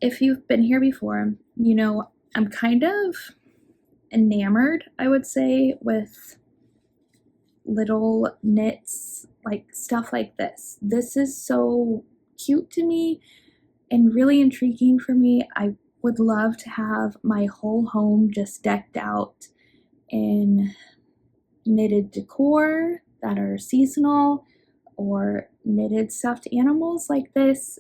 if you've been here before, you know I'm kind of enamored, I would say, with little knits, like stuff like this. This is so cute to me and really intriguing for me. I would love to have my whole home just decked out in knitted decor that are seasonal, or knitted stuffed animals like this,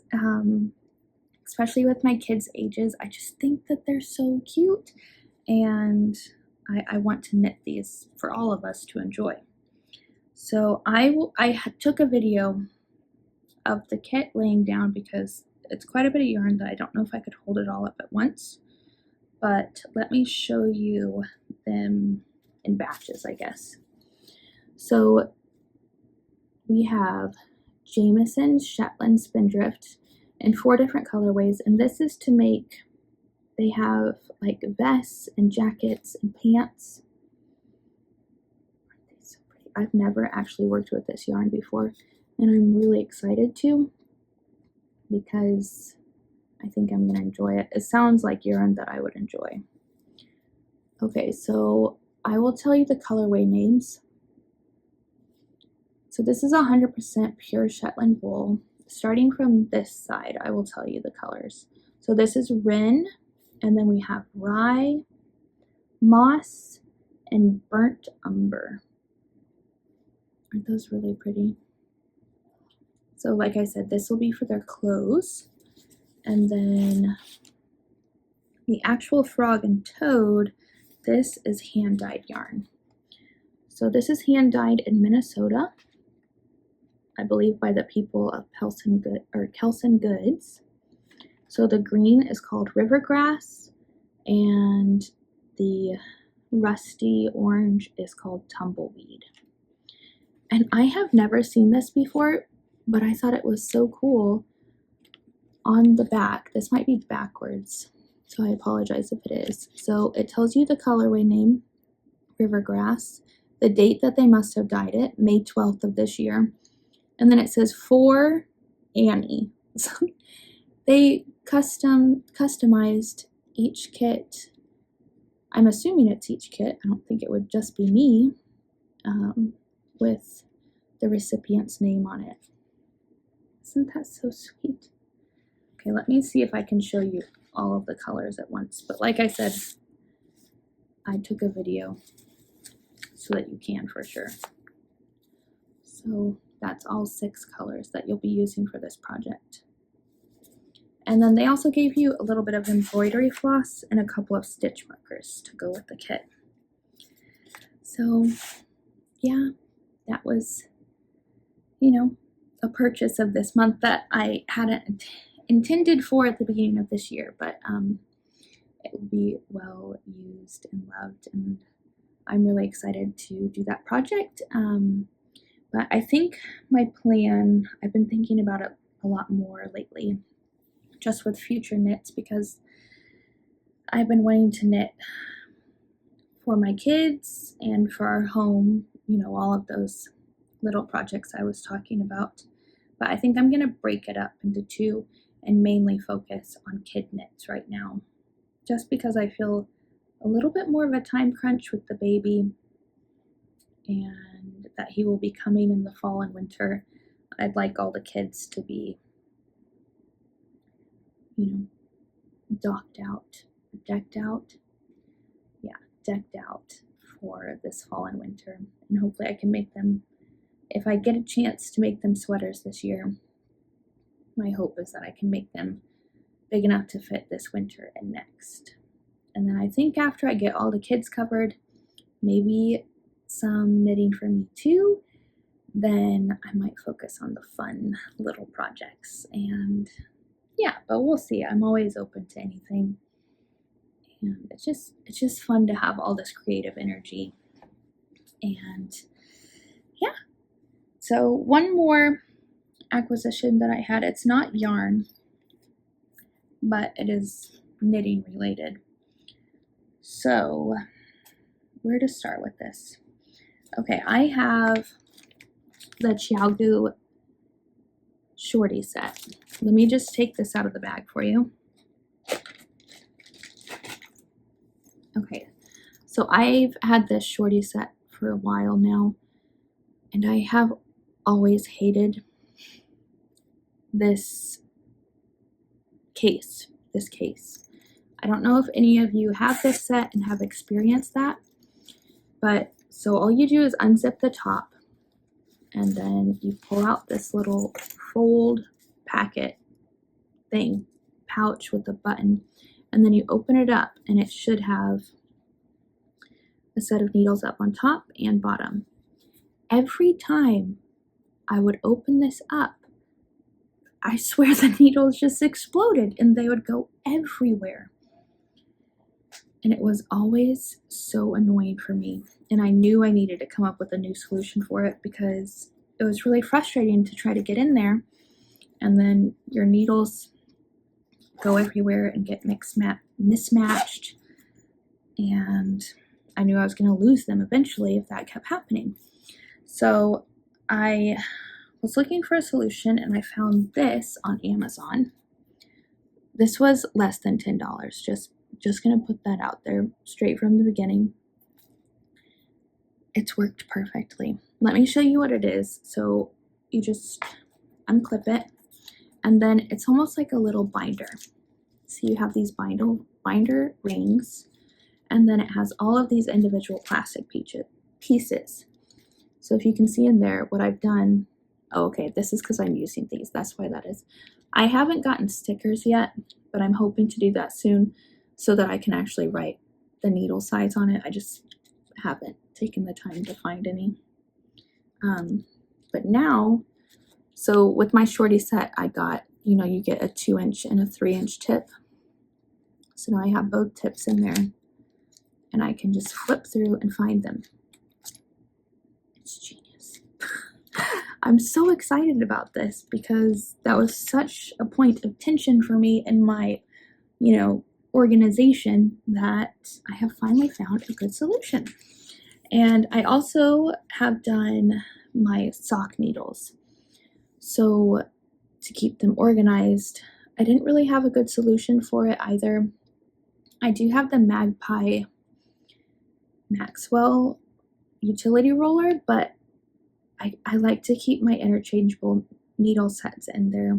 especially with my kids' ages. I just think that they're so cute, and I want to knit these for all of us to enjoy. So I took a video of the kit laying down because it's quite a bit of yarn that I don't know if I could hold it all up at once, but let me show you them in batches, I guess. So we have Jameson Shetland Spindrift in 4 different colorways, and this is to make, they have like vests and jackets and pants. Aren't they so pretty? I've never actually worked with this yarn before, and I'm really excited to, because I think I'm going to enjoy it. It sounds like yarn that I would enjoy. Okay, so I will tell you the colorway names. So this is 100% pure Shetland wool. Starting from this side, I will tell you the colors. So this is Wren, and then we have Rye, Moss, and Burnt Umber. Aren't those really pretty? So like I said, this will be for their clothes. And then the actual frog and toad, this is hand-dyed yarn. So this is hand-dyed in Minnesota, I believe by the people of Kelson Goods. So the green is called Rivergrass, and the rusty orange is called Tumbleweed. And I have never seen this before, but I thought it was so cool. On the back, this might be backwards, so I apologize if it is. So it tells you the colorway name, Rivergrass, the date that they must have dyed it, May 12th of this year. And then it says for Annie. So they customized each kit. I'm assuming it's each kit. I don't think it would just be me, with the recipient's name on it. Isn't that so sweet? Okay, let me see if I can show you all of the colors at once. But like I said, I took a video so that you can for sure. So that's all 6 colors that you'll be using for this project. And then they also gave you a little bit of embroidery floss and a couple of stitch markers to go with the kit. So yeah, that was, you know, a purchase of this month that I hadn't intended for at the beginning of this year, but it will be well used and loved, and I'm really excited to do that project. But I think my plan, I've been thinking about it a lot more lately, just with future knits, because I've been wanting to knit for my kids and for our home, you know, all of those little projects I was talking about. But I think I'm going to break it up into 2 and mainly focus on kid knits right now, just because I feel a little bit more of a time crunch with the baby, and that he will be coming in the fall and winter. I'd like all the kids to be, you know, decked out for this fall and winter. And hopefully I can make them, if I get a chance to make them sweaters this year, my hope is that I can make them big enough to fit this winter and next. And then I think after I get all the kids covered, maybe some knitting for me too, then I might focus on the fun little projects. And yeah, but we'll see. I'm always open to anything, and it's just fun to have all this creative energy. And yeah, so one more acquisition that I had, it's not yarn, but it is knitting related. So where to start with this? Okay, I have the Chiaogu shorty set. Let me just take this out of the bag for you. Okay, So I've had this shorty set for a while now, and I have always hated this case. I don't know if any of you have this set and have experienced that, but so all you do is unzip the top, and then you pull out this little fold packet thing, pouch with a button, and then you open it up, and it should have a set of needles up on top and bottom. Every time I would open this up, I swear the needles just exploded and they would go everywhere. And it was always so annoying for me. And I knew I needed to come up with a new solution for it because it was really frustrating to try to get in there and then your needles go everywhere and get mismatched. And I knew I was going to lose them eventually if that kept happening. So I was looking for a solution and I found this on Amazon. This was less than $10. Just gonna put that out there straight from the beginning. It's worked perfectly. Let me show you what it is. So you just unclip it, and then it's almost like a little binder. So you have these binder rings, and then it has all of these individual plastic pieces. So if you can see in there what I've done, oh, okay, this is because I'm using these. That's why that is. I haven't gotten stickers yet, but I'm hoping to do that soon so that I can actually write the needle size on it. I just haven't taken the time to find any. But now, so with my shorty set, I got, you get a 2-inch and a 3-inch tip. So now I have both tips in there and I can just flip through and find them. It's genius. I'm so excited about this because that was such a point of tension for me in my, organization that I have finally found a good solution. And I also have done my sock needles. So to keep them organized, I didn't really have a good solution for it either. I do have the Maxwell utility roller, but I like to keep my interchangeable needle sets in there.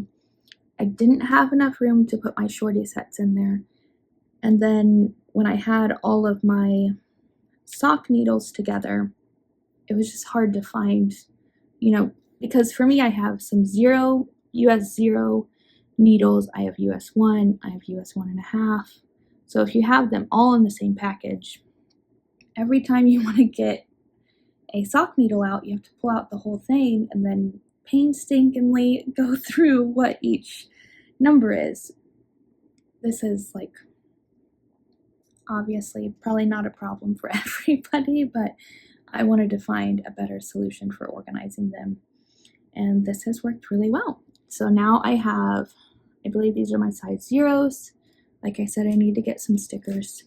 I didn't have enough room to put my shorty sets in there. And then when I had all of my sock needles together, it was just hard to find, because for me, I have some US 0 needles. I have US 1, I have US 1.5. So if you have them all in the same package, every time you want to get a sock needle out, you have to pull out the whole thing and then painstakingly go through what each number is. This is obviously probably not a problem for everybody, but I wanted to find a better solution for organizing them. And this has worked really well. So now I believe these are my size 0s. Like I said, I need to get some stickers.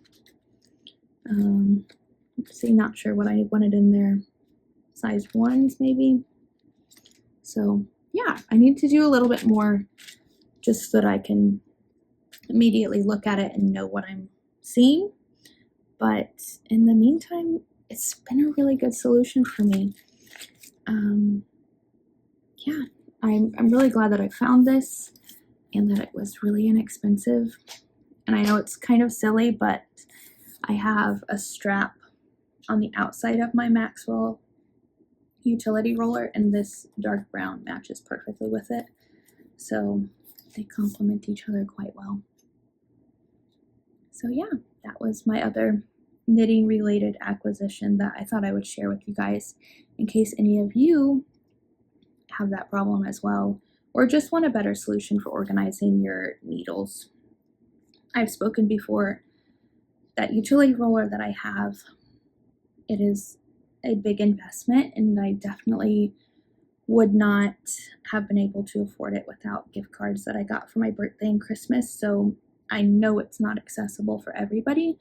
See, not sure what I wanted in there. Size 1s maybe. So yeah, I need to do a little bit more just so that I can immediately look at it and know what I'm seeing. But in the meantime, it's been a really good solution for me. Yeah, I'm really glad that I found this and that it was really inexpensive. And I know it's kind of silly, but I have a strap on the outside of my Maxwell utility roller, and this dark brown matches perfectly with it. So they complement each other quite well. So yeah, that was my other knitting related acquisition that I thought I would share with you guys in case any of you have that problem as well, or just want a better solution for organizing your needles. I've spoken before that utility roller that I have, it is a big investment, and I definitely would not have been able to afford it without gift cards that I got for my birthday and Christmas. So I know it's not accessible for everybody,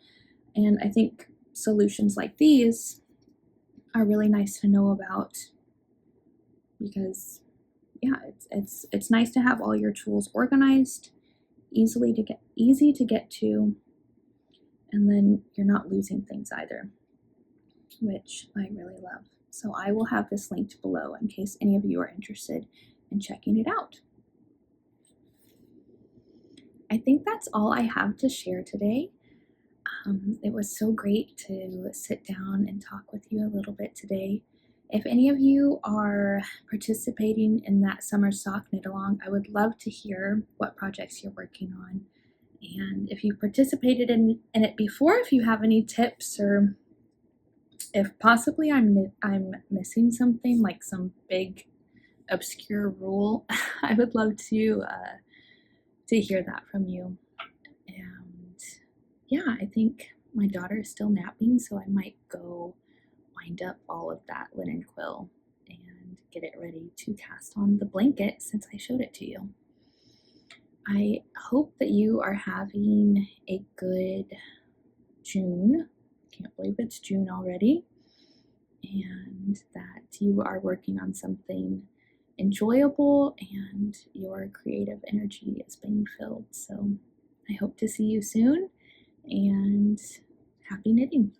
and I think solutions like these are really nice to know about because yeah, it's nice to have all your tools organized, easy to get to, and then you're not losing things either. which I really love. So I will have this linked below in case any of you are interested in checking it out. I think that's all I have to share today. It was so great to sit down and talk with you a little bit today. If any of you are participating in that summer sock knit along, I would love to hear what projects you're working on. And if you participated in it before, if you have any tips, or if possibly I'm missing something, like some big obscure rule, I would love to hear that from you. And yeah, I think my daughter is still napping, so I might go wind up all of that linen quill and get it ready to cast on the blanket since I showed it to you. I hope that you are having a good June. Can't believe it's June already. And that you are working on something enjoyable and your creative energy is being filled. So I hope to see you soon, and happy knitting.